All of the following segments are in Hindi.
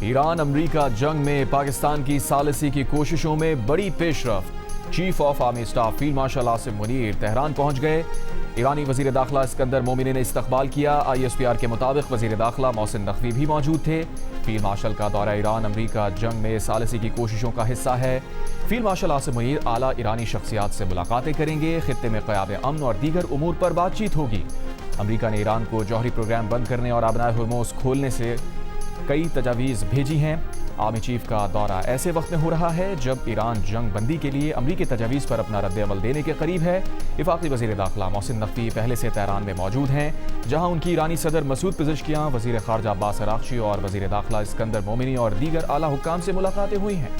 ईरान अमरीका जंग में पाकिस्तान की सालिसी की कोशिशों में बड़ी पेशरफ्त। Chief of army staff field marshal Asim Munir Tehran पहुंच गए। ईरानी वजीर दाखिला इस्कंदर मोमिनी ने इस्तकबाल किया। ISPR के मुताबिक वजीर दाखिला मोहसिन नकवी भी मौजूद थे। फील्ड मार्शल का दौरा ईरान अमरीका जंग में सालिसी की कोशिशों का हिस्सा है। फील्ड मार्शल आसिम मुनीर आला ईरानी शख्सियात से मुलाकातें करेंगे। खित्ते में क़याम अमन और दीगर उमूर पर बातचीत होगी। अमरीका ने ईरान को जौहरी प्रोग्राम बंद करने और आबनाए हुर्मुज़ खोलने से कई तजावीज़ भेजी हैं। आर्मी चीफ का दौरा ऐसे वक्त में हो रहा है जब ईरान जंग बंदी के लिए अमरीकी तजावीज़ पर अपना रद्द-ए-अमल देने के करीब है। वफाकी वज़ीर दाखिला मोहसिन नकवी पहले से तेहरान में मौजूद हैं, जहां उनकी ईरानी सदर मसूद पिज़ेश्कियान, वज़ीर ख़ारजा अब्बास अराग़ची और वज़ीर दाखिला इस्कंदर मोमिनी और दीगर आला हुक्काम से मुलाकातें हुई हैं।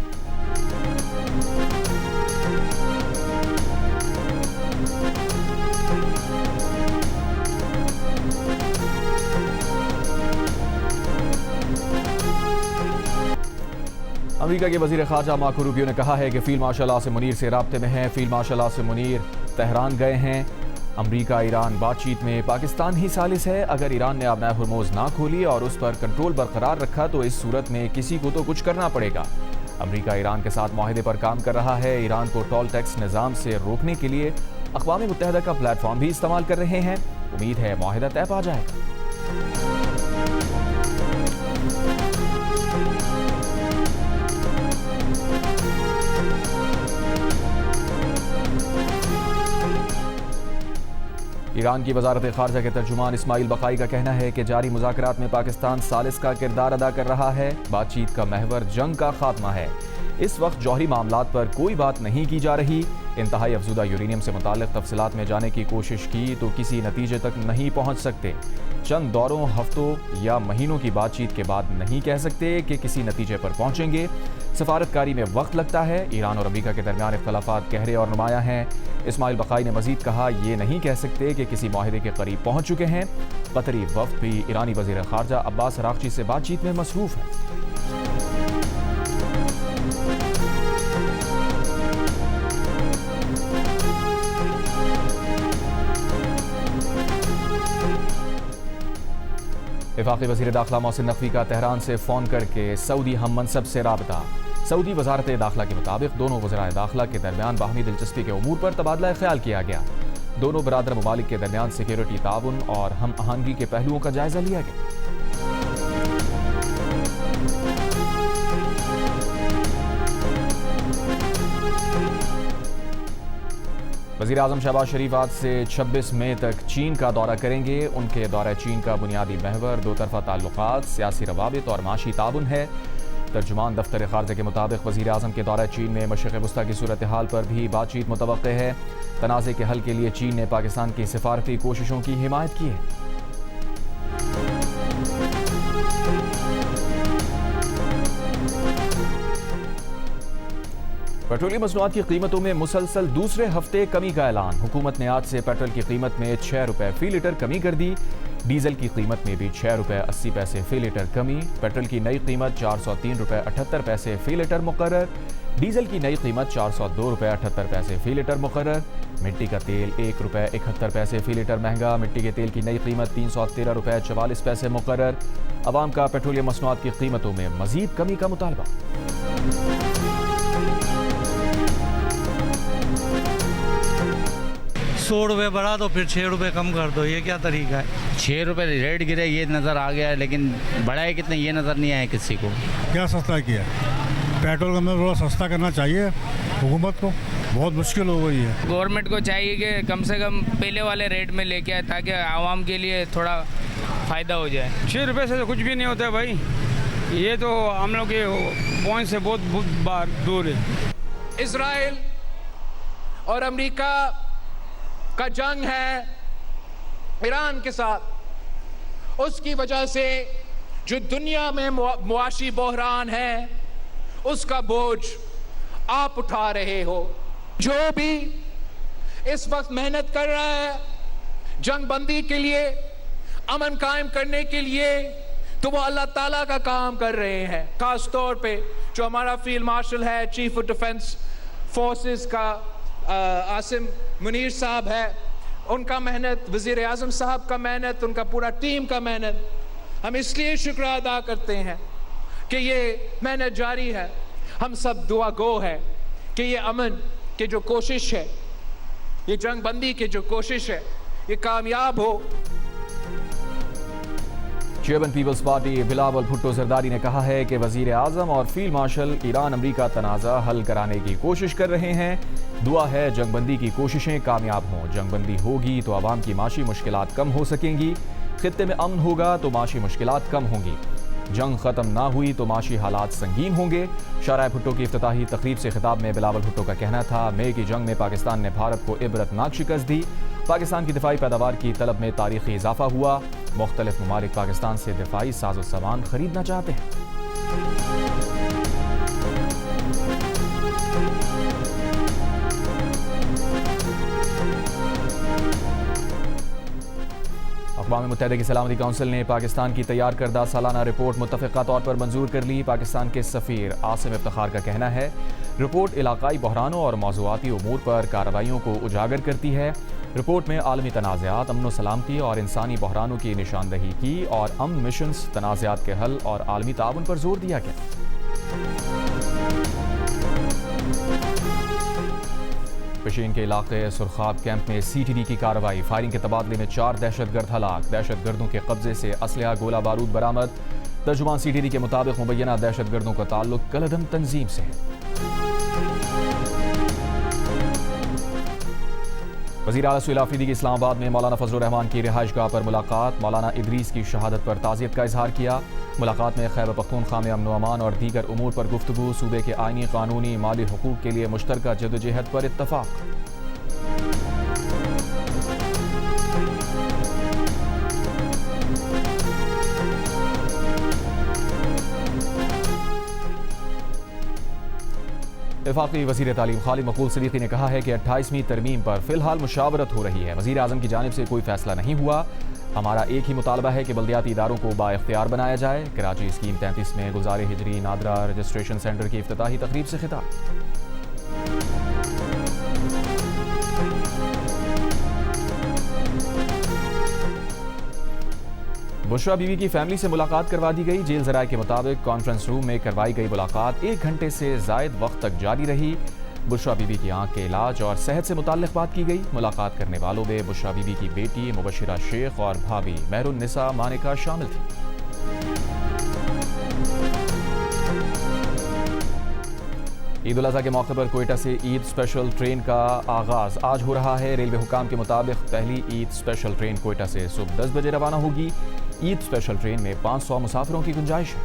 अमेरिका के वज़ीर ख़ारजा मार्को रूबियो ने कहा है कि फील्ड मार्शल आसिम मुनीर से राब्ते में हैं। Field marshal Asim Munir Tehran गए हैं। अमेरिका ईरान बातचीत में पाकिस्तान ही सालिस है। अगर ईरान ने आबनाए हुर्मुज़ ना खोली और उस पर कंट्रोल बरकरार रखा तो इस सूरत में किसी को तो कुछ करना पड़ेगा। अमेरिका ईरान के साथ माहिदे पर काम कर रहा है। ईरान को टोल टैक्स निज़ाम से रोकने के लिए अक़वाम मुत्तहिदा का प्लेटफॉर्म भी इस्तेमाल कर रहे हैं। उम्मीद है माहिदा तय पा जाएगा। ईरान की वजारत ख़ारजा के तर्जुमान इस्माइल बकाई का कहना है कि जारी मुज़ाकरात में पाकिस्तान सालिस का किरदार अदा कर रहा है। बातचीत का महवर जंग का खात्मा है। इस वक्त जौहरी मामलात पर कोई बात नहीं की जा रही। इंतहाई अफजुदा यूरेनियम से मुताल्लिक़ तफसीलात में जाने की कोशिश की तो किसी नतीजे तक नहीं पहुँच सकते। चंद दौरों, हफ्तों या महीनों की बातचीत के बाद नहीं कह सकते कि किसी नतीजे पर पहुँचेंगे। सफारतकारी में वक्त लगता है। ईरान और अमरीका के दरमियान इख्तलाफात गहरे और नुमायां हैं। इस्माइल बकाई ने मजीद कहा, ये नहीं कह सकते कि किसी माहिदे के करीब पहुँच चुके हैं। कतरी वफ्द भी ईरानी वज़ीर ख़ारजा अब्बास अराग़ची से बातचीत में मसरूफ़ है। वफाकी वज़ीर दाखिला मोहसिन नकवी का तेहरान से फ़ोन करके सऊदी हम मनसब से राबता। सऊदी वजारत दाखिला के मुताबिक दोनों वज़राए दाखिला के दरमियान बाहमी दिलचस्पी के उमूर पर तबादला ख्याल किया गया। दोनों बरादर ममालिक के दरमियान सिक्योरिटी ताउन और हम आहंगी के पहलुओं का जायजा लिया गया। वज़ीर आज़म शहबाज शरीफ आज से 26 मई तक चीन का दौरा करेंगे। उनके दौरा चीन का बुनियादी महवर दो तरफ़ा ताल्लुक़ात, सियासी रवाबित और माशी ताउन है। तर्जुमान दफ्तर ख़ारजा के मुताबिक वज़ीर आज़म के दौरा चीन में मशरिक़ वस्ता की सूरत हाल पर भी बातचीत मुतवक्के है। तनाज़े के हल के लिए चीन ने पाकिस्तान की सिफारती कोशिशों की हिमायत की है। पेट्रोलियम मसनूआत की कीमतों में मुसलसल दूसरे हफ्ते कमी का ऐलान। हुकूमत ने आज से पेट्रोल की कीमत में 6 रुपये फ़ी लीटर कमी कर दी। डीजल की कीमत में भी 6 रुपये 80 पैसे फ़ी लीटर कमी। पेट्रोल की नई कीमत 403 रुपये 78 पैसे फ़ी लीटर मुकर्रर। डीजल की नई कीमत 402 रुपये 78 पैसे फ़ी लीटर मुकर्रर। मिट्टी का तेल 1 रुपये 71 पैसे फ़ी लीटर महंगा। मिट्टी के तेल की नई कीमत 313 रुपये 44 पैसे मुकर्रर। अवाम का पेट्रोलियम मसनूआत की कीमतों में मजीद कमी का मुतालबा। 100 रुपये बढ़ा दो फिर 6 रुपये कम कर दो, ये क्या तरीका है? 6 रुपये रेट गिरे ये नज़र आ गया है, लेकिन बढ़ाए कितने ये नज़र नहीं आया किसी को। क्या सस्ता किया? पेट्रोल का थोड़ा सस्ता करना चाहिए हुकूमत को, बहुत मुश्किल हो गई है। गवर्नमेंट को चाहिए कि कम से कम पहले वाले रेट में लेके आए ताकि आवाम के लिए थोड़ा फ़ायदा हो जाए। 6 रुपये से तो कुछ भी नहीं होता है भाई, ये तो हम लोग के पॉइंट से बहुत बार दूर है। इजराइल और अमेरिका का जंग है ईरान के साथ, उसकी वजह से जो दुनिया में मुआशी बहरान है उसका बोझ आप उठा रहे हो। जो भी इस वक्त मेहनत कर रहा है जंग बंदी के लिए, अमन कायम करने के लिए, तो वो अल्लाह ताला का काम कर रहे हैं। खास तौर पे जो हमारा फील्ड मार्शल है, चीफ ऑफ डिफेंस फोर्सेस का आसिम मुनीर साहब है, उनका मेहनत, वज़ीर आज़म साहब का मेहनत, उनका पूरा टीम का मेहनत हम इसलिए शुक्र अदा करते हैं कि ये मेहनत जारी है। हम सब दुआ गो है कि ये अमन की जो कोशिश है, ये जंग बंदी की जो कोशिश है, ये कामयाब हो। चेयरमैन पीपल्स पार्टी बिलावल भुट्टो जरदारी ने कहा है कि वजीर आजम और फील्ड मार्शल ईरान अमरीका तनाज़ा हल कराने की कोशिश कर रहे हैं। दुआ है जंगबंदी की कोशिशें कामयाब हों। जंगबंदी होगी तो आवाम की माशी मुश्किलात कम हो सकेंगी। खित्ते में अमन होगा तो माशी मुश्किलात कम होंगी। जंग खत्म ना हुई तो माशी हालात संगीन होंगे। शाहराह भुट्टो की इफ्तिताही तकरीब से खिताब में बिलावल भुट्टो का कहना था, मई की जंग में पाकिस्तान ने भारत को इबरतनाक शिकस्त दी। पाकिस्तान की दिफाई पैदावार की तलब में तारीखी इजाफा हुआ। मुख्तलिफ ममालिक पाकिस्तान से दिफाई साजो सामान खरीदना चाहते हैं। अक़वाम मुत्तहिदा की सलामती काउंसिल ने पाकिस्तान की तैयार करदा सालाना रिपोर्ट मुत्तफ़िक़ा तौर पर मंजूर कर ली। पाकिस्तान के सफ़ीर आसिम इफ्तिखार का कहना है, रिपोर्ट इलाकाई बहरानों और मौज़ूआती उमूर पर कार्रवाइयों को उजागर करती है। रिपोर्ट में आलमी तनाज़ात, अमन सलामती और इंसानी बहरानों की निशानदही की और अमन मिशंस, तनाज़ात के हल और आलमी ताउन पर जोर दिया गया। पेशीन के इलाके सुरखाब कैंप में CTD की कार्रवाई, फायरिंग के तबादले में 4 दहशतगर्द हलाक। दहशतगर्दों के कब्जे से असलहा गोला बारूद बरामद। तर्जुमान CTD के मुताबिक मुबैना दहशतगर्दों का ताल्लुक कलदम तंजीम से है। वज़ीर आला सुहेल आफरीदी की इस्लामाबाद में मौलाना फजलुर रहमान की रिहाइशगाह पर मुलाकात। मौलाना इदरीस की शहादत पर ताज़ियत का इजहार किया। मुलाकात में खैबर पख्तूनख्वा में अमन व अमान और दीगर उमूर पर गुफ्तगू। सूबे के आइनी, कानूनी, माली हुकूक के लिए मुश्तरका जद्दोजहद पर इत्तफाक। वफाकी वज़ीर तालीम खालिद मकबूल सिद्दीकी ने कहा है कि 28वीं तरमीम पर फिलहाल मुशावरत हो रही है। वज़ीर आज़म की जानिब से कोई फैसला नहीं हुआ। हमारा एक ही मुतालबा है कि बल्दियाती इदारों को बाइख्तियार बनाया जाए। कराची स्कीम 33 में गुलजार हिजरी नादरा रजिस्ट्रेशन सेंटर की इफ्तिताही तकरीब से खिताब। बुशरा बीवी की फैमिली से मुलाकात करवा दी गई। जेल ज़राए के मुताबिक कॉन्फ्रेंस रूम में करवाई गई मुलाकात 1 घंटे से ज़ायद वक्त तक जारी रही। बुशरा बीबी की आंख के इलाज और सेहत से मुताल्लिक़ बात की गई। मुलाकात करने वालों में बुशरा बीबी की बेटी मुबशिरा शेख और भाभी मेहरुन्निसा मानिका शामिल थी। ईद उल अज़हा के मौके पर कोयटा से ईद स्पेशल ट्रेन का आगाज़ आज हो रहा है। रेलवे हुकाम के मुताबिक पहली ईद स्पेशल ट्रेन कोयटा से सुबह 10 बजे रवाना होगी। ईद स्पेशल ट्रेन में 500 मुसाफिरों की गुंजाइश है।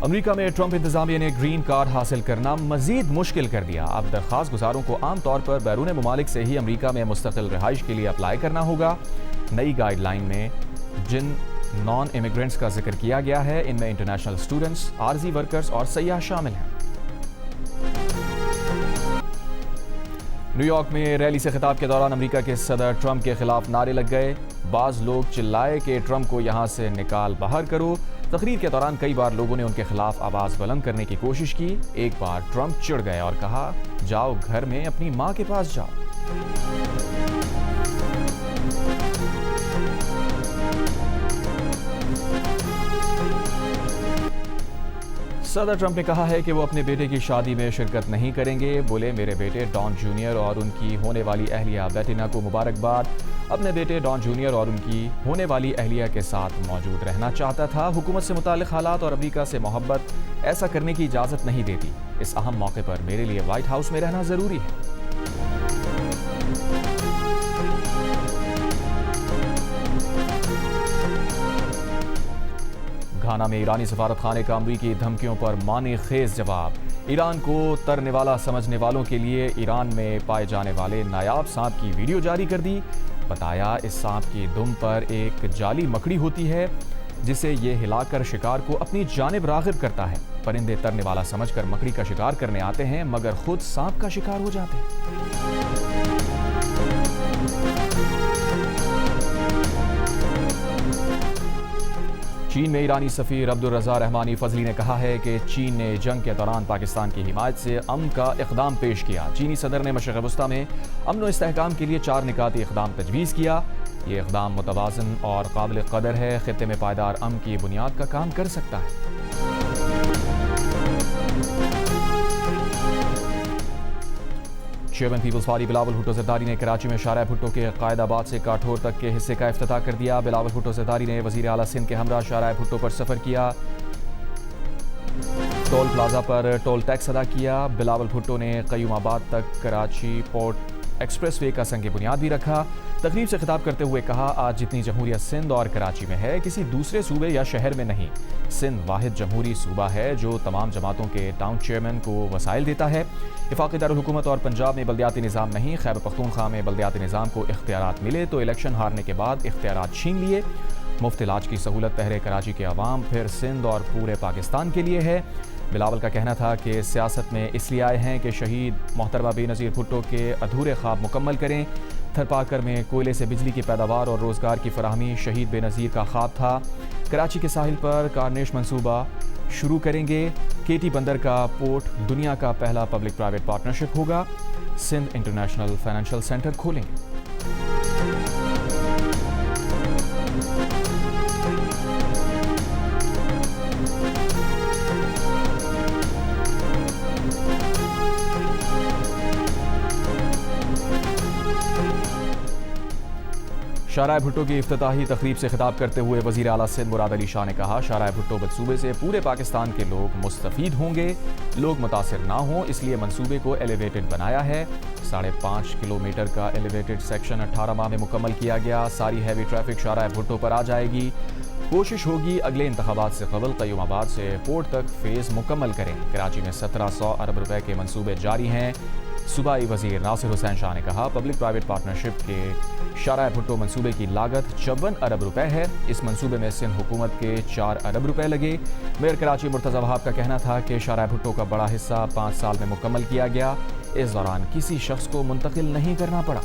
अमेरिका में ट्रंप इंतजामिया ने ग्रीन कार्ड हासिल करना मजीद मुश्किल कर दिया। अब दरख्वास्त गुजारों को आमतौर पर बैरून मुमालिक से ही अमेरिका में मुस्तकिल रिहाइश के लिए अप्लाई करना होगा। नई गाइडलाइन में जिन नॉन इमिग्रेंट्स का जिक्र किया गया है, इनमें इंटरनेशनल स्टूडेंट्स, आरजी वर्कर्स और सयाह शामिल हैं। न्यूयॉर्क में रैली से खिताब के दौरान अमेरिका के सदर ट्रंप के खिलाफ नारे लग गए। बाज लोग चिल्लाए कि ट्रंप को यहां से निकाल बाहर करो। तकरीर के दौरान कई बार लोगों ने उनके खिलाफ आवाज बुलंद करने की कोशिश की। एक बार ट्रंप चिढ़ गए और कहा, जाओ घर में अपनी मां के पास जाओ। सदर ट्रंप ने कहा है कि वो अपने बेटे की शादी में शिरकत नहीं करेंगे। बोले, मेरे बेटे डॉन जूनियर और उनकी होने वाली अहलिया बेटिना को मुबारकबाद। अपने बेटे डॉन जूनियर और उनकी होने वाली अहलिया के साथ मौजूद रहना चाहता था। हुकूमत से मुताल्लिक़ हालात और अमेरिका से मोहब्बत ऐसा करने की इजाज़त नहीं देती। इस अहम मौके पर मेरे लिए व्हाइट हाउस में रहना ज़रूरी है। घाना में ईरानी सफारत खाने का अमरीकी धमकियों पर माने खेज जवाब। ईरान को तरने वाला समझने वालों के लिए ईरान में पाए जाने वाले नायाब सांप की वीडियो जारी कर दी। बताया, इस सांप की दुम पर एक जाली मकड़ी होती है जिसे ये हिलाकर शिकार को अपनी जानिब राग़िब करता है। परिंदे तरने वाला समझकर मकड़ी का शिकार करने आते हैं, मगर खुद सांप का शिकार हो जाते हैं। चीन में ईरानी सफ़ीर अब्दुल रज़ा रहमानी फजली ने कहा है कि चीन ने जंग के दौरान पाकिस्तान की हिमायत से अमन का इक़दाम पेश किया। चीनी सदर ने मशरिक़ वस्ता में अमन व इस्तेहकाम के लिए 4 निकाती इक़दाम तजवीज़ किया। ये इक़दाम मुतवाज़न और काबिल कदर है, ख़ित्ते में पायदार अमन की बुनियाद का काम कर सकता है। चेयरमैन पीपल्स पार्टी बिलावल भुट्टो ज़रदारी ने कराची में शाहराह भुट्टो के कायदाबाद से काठोर तक के हिस्से का इफ्तिताह कर दिया। बिलावल भुट्टो ज़रदारी ने वज़ीर आला सिंध के हमरा शाहराह भुट्टो पर सफ़र किया, टोल प्लाजा पर टोल टैक्स अदा किया। बिलावल भुट्टो ने क़य्यूमाबाद तक कराची पोर्ट एक्सप्रेसवे का संग बुनियाद भी रखा। तकरीब से खिताब करते हुए कहा, आज जितनी जमहूरियत सिंध और कराची में है, किसी दूसरे सूबे या शहर में नहीं। सिंध वाहिद जमहूरी सूबा है जो तमाम जमातों के टाउन चेयरमैन को वसाइल देता है। वफाकी दारुल हुकूमत और पंजाब में बल्दियाती निज़ाम नहीं। खैबर पख्तूनख्वा में बल्दियाती निज़ाम को इख्तियारात मिले तो इलेक्शन हारने के बाद इख्तियारात छीन लिए। मुफ्त इलाज की सहूलत पहले कराची के अवाम, फिर सिंध और पूरे पाकिस्तान के लिए है। बिलावल का कहना था कि सियासत में इसलिए आए हैं कि शहीद मोहतरमा बेनज़ीर भुट्टो के अधूरे ख्वाब मुकम्मल करें। थरपाकर में कोयले से बिजली की पैदावार और रोज़गार की फराहमी शहीद बेनज़ीर का ख्वाब था। कराची के साहिल पर कारनेश मंसूबा शुरू करेंगे। केटी बंदर का पोर्ट दुनिया का पहला पब्लिक प्राइवेट पार्टनरशिप होगा। सिंध इंटरनेशनल फाइनेंशियल सेंटर खोलेंगे। शाहराह भुट्टो की इफ्तिताही तकरीब से खिताब करते हुए वज़ीर आला सिंध मुराद अली शाह ने कहा, शाहराह भुट्टो मनसूबे से पूरे पाकिस्तान के लोग मुस्तफ़ीद होंगे, लोग मुतासिर ना हों, इसलिए मनसूबे को एलिवेटेड बनाया है। 5.5 किलोमीटर का एलिवेटेड सेक्शन 18 माह में मुकम्मल किया गया। सारी हैवी ट्रैफिक शाहराह भुट्टो पर आ जाएगी। कोशिश होगी अगले इंतखाबात से कबल क़य्यूमाबाद से पोर्ट तक फेज़ मुकम्मल करें। कराची में 1700 अरब रुपए के मनसूबे जारी हैं। सूबाई वज़ीर नासिर हुसैन शाह ने कहा, पब्लिक प्राइवेट पार्टनरशिप के शाहराह भुट्टो मनसूबे की लागत 54 अरब रुपए है। इस मनसूबे में सिंध हुकूमत के 4 अरब रुपए लगे। मेयर कराची मुर्तज़ा वहाब का कहना था कि शाहराह भुट्टो का बड़ा हिस्सा 5 साल में मुकम्मल किया गया। इस दौरान किसी शख्स को मुंतकिल नहीं करना पड़ा।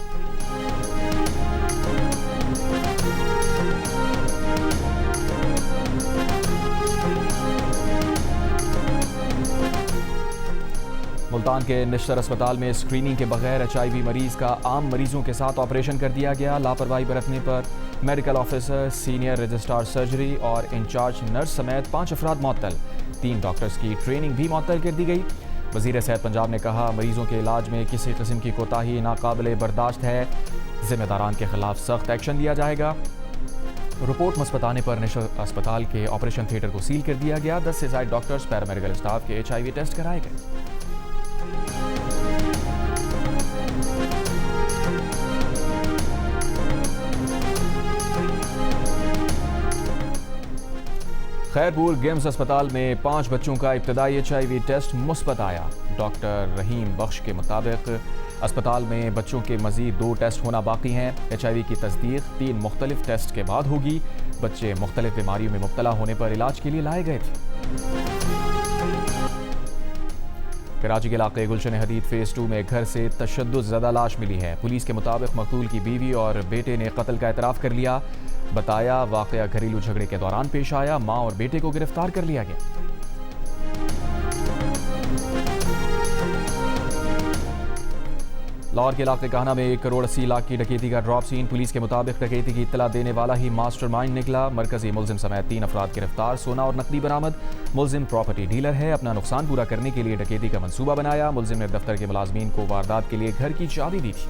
मुल्तान के निश्तर अस्पताल में स्क्रीनिंग के बगैर HIV मरीज का आम मरीजों के साथ ऑपरेशन कर दिया गया। लापरवाही बरतने पर medical officer, senior registrar surgery और इंचार्ज नर्स समेत 5 अफराद मुअत्तल। 3 डॉक्टर्स की ट्रेनिंग भी मुअत्तल कर दी गई। वज़ीर सेहत पंजाब ने कहा, मरीजों के इलाज में किसी किस्म की कोताही नाकाबिले बर्दाश्त है। जिम्मेदारान के खिलाफ सख्त एक्शन लिया जाएगा। रिपोर्ट मुस्बत आने पर निश्तर अस्पताल के ऑपरेशन थिएटर को सील कर दिया गया। 10 से ज़ायद डॉक्टर्स, पैरामेडिकल स्टाफ के HIV टेस्ट कराए गए। खैरपुर गेम्स अस्पताल में 5 बच्चों का इब्तदाई HIV टेस्ट मुस्बत आया। डॉक्टर रहीम बख्श के मुताबिक अस्पताल में बच्चों के मजीद 2 टेस्ट होना बाकी हैं। HIV की तस्दीक 3 मुख्तलिफ टेस्ट के बाद होगी। बच्चे मुख्तलिफ बीमारियों में मुब्तला होने पर इलाज के लिए लाए गए थे। कराची के इलाके गुलशन हदीद फेज़ 2 में घर से तशद्दुद ज़दा लाश मिली है। पुलिस के मुताबिक मकतूल की बीवी और बेटे ने कत्ल का एतराफ़ कर लिया। बताया, वाक़या घरेलू झगड़े के दौरान पेश आया। मां और बेटे को गिरफ्तार कर लिया गया। लाहौर के इलाके काहना में 1 करोड़ 80 लाख की डकैती का ड्रॉप सीन। पुलिस के मुताबिक डकैती की इत्तला देने वाला ही मास्टरमाइंड निकला। मरकजी मुलजिम समेत 3 अफराद गिरफ्तार। सोना और नकदी बरामद। मुलजिम प्रॉपर्टी डीलर है। अपना नुकसान पूरा करने के लिए डकैती का मंसूबा बनाया। मुलजिम ने दफ्तर के मुलाजमीन को वारदात के लिए घर की चाबी दी थी।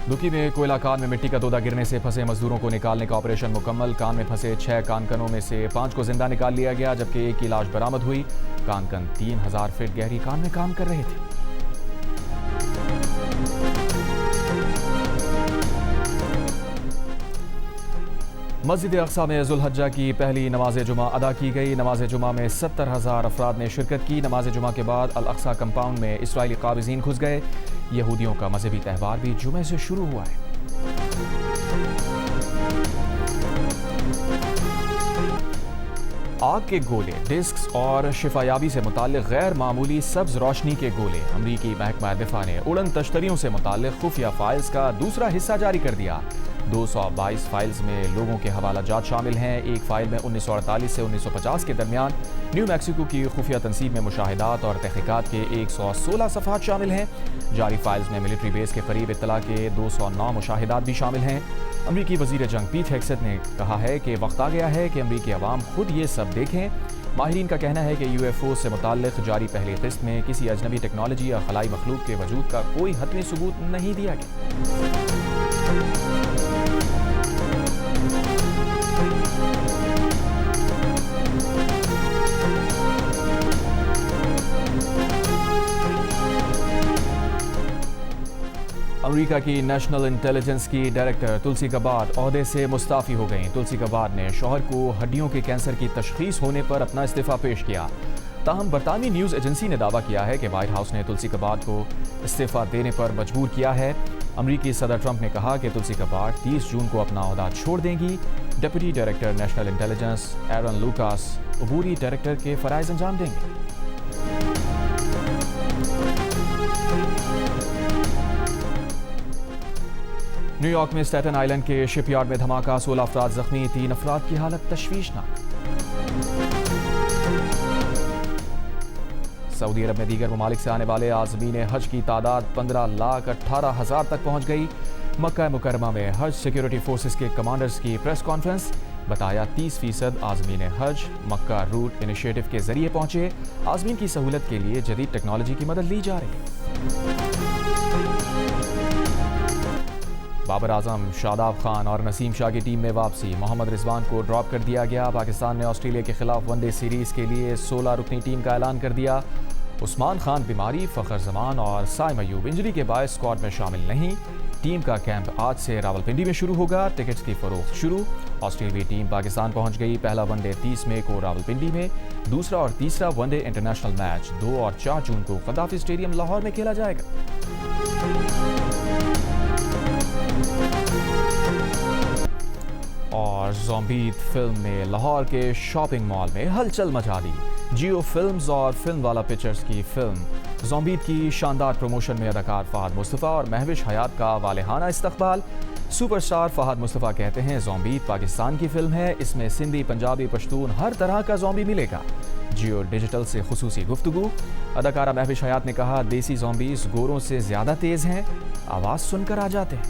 दुकी में कोयला कान में मिट्टी का तोदा गिरने से फंसे मजदूरों को निकालने का ऑपरेशन मुकम्मल। कान में फंसे 6 कानकनों में से 5 को जिंदा निकाल लिया गया, जबकि 1 की लाश बरामद हुई। कानकन 3000 फीट गहरी कान में काम कर रहे थे। मस्जिद अक्सा में जुल्हज्जा की पहली नमाज जुमा अदा की गई। नमाज जुमा में 70,000 अफराद ने शिरकत की। नमाज जुमा के बाद अल अक्सा कंपाउंड में इसराइली काबिज़ीन घुस गए। यहूदियों का मजहबी त्यौहार भी जुमे से शुरू हुआ है। आग के गोले, डिस्क्स और शिफायाबी से मुताल्लिक गैर मामूली सब्ज रोशनी के गोले। अमरीकी महकमा दिफा ने उड़न तश्तरियों से मुताल्लिक खुफिया फाइल्स का दूसरा हिस्सा जारी कर दिया। 222 फाइल्स में लोगों के हवाला जात शामिल हैं। एक फाइल में 1948 से 1950 के दरमियान न्यू मैक्सिको की खुफिया तंसीब में मुशाहिदात और तहकीकात के 116 सफ़हात शामिल हैं। जारी फाइल्स में मिलिट्री बेस के करीब इत्तला के 209 मुशाहिदात भी शामिल हैं। अमरीकी वज़ीर जंग पीट हेग्सेथ ने कहा है कि वक्त आ गया है कि अमरीकी अवाम खुद ये सब देखें। माहिरीन का कहना है कि UFO से मुताल्लिक़ जारी पहली किस्त में किसी अजनबी टेक्नोलॉजी या खलाई मखलूक के वजूद का कोई हतमी सबूत नहीं दिया गया। अमेरिका की नेशनल इंटेलिजेंस की डायरेक्टर तुलसी गबार्ड ओहदे से मुस्ताफ़ी हो गईं। तुलसी गबार्ड ने शौहर को हड्डियों के कैंसर की तशख़ीस होने पर अपना इस्तीफ़ा पेश किया। ताहम बरतानवी न्यूज़ एजेंसी ने दावा किया है कि वाइट हाउस ने तुलसी गबार्ड को इस्तीफ़ा देने पर मजबूर किया है। अमरीकी सदर ट्रंप ने कहा कि तुलसी गबार्ड 30 जून को अपना ओहदा छोड़ देंगी। डिप्टी डायरेक्टर नेशनल इंटेलिजेंस एरन लूकास अबूरी डायरेक्टर के फ़राइज़ अंजाम देंगे। न्यूयॉर्क में स्टेटन आइलैंड के शिपयार्ड में धमाका, 16 अफराद जख्मी, 3 अफराद की हालत तशवीशनाक। सऊदी अरब में दीगर ममालिक से आने वाले आज़मीन हज की तादाद 15,18,000 तक पहुंच गई। मक्का मुकरमा में हज सिक्योरिटी फोर्सेस के कमांडर्स की प्रेस कॉन्फ्रेंस, बताया 30% आज़मीन हज मक्का रूट इनिशिएटिव के जरिए पहुंचे। आज़मीन की सहूलत के लिए जदीद टेक्नोलॉजी की मदद ली जा रही है। बाबर आजम, शादाब खान और नसीम शाह की टीम में वापसी, मोहम्मद रिजवान को ड्रॉप कर दिया गया। पाकिस्तान ने ऑस्ट्रेलिया के खिलाफ वनडे सीरीज़ के लिए 16 रुकनी टीम का ऐलान कर दिया। उस्मान खान बीमारी, फ़खर जमान और साइम अयूब इंजरी के बायस स्क्वाड में शामिल नहीं। टीम का कैंप आज से रावलपिंडी में शुरू होगा। टिकट्स की फरोख्त शुरू। ऑस्ट्रेलियाई टीम पाकिस्तान पहुंच गई। पहला वनडे 30 मई को रावलपिंडी में, दूसरा और तीसरा वनडे इंटरनेशनल मैच 2 और 4 जून को गद्दाफी स्टेडियम लाहौर में खेला जाएगा। और ज़ॉम्बीद फिल्म ने लाहौर के शॉपिंग मॉल में हलचल मचा दी। जियो फिल्म्स और फिल्म वाला पिक्चर्स की फिल्म ज़ॉम्बीद की शानदार प्रमोशन में अदाकार फहद मुस्तफ़ा और महविश हयात का वालेहाना इस्तकबाल। सुपरस्टार फहद मुस्तफ़ा कहते हैं ज़ॉम्बीद पाकिस्तान की फिल्म है, इसमें सिंधी, पंजाबी, पश्तून हर तरह का ज़ॉम्बी मिलेगा। जियो डिजिटल से खुसूसी गुफ्तगू। अदाकारा महविश हयात ने कहा, देसी ज़ॉम्बीज़ गोरों से ज़्यादा तेज़ हैं, आवाज़ सुनकर आ जाते हैं।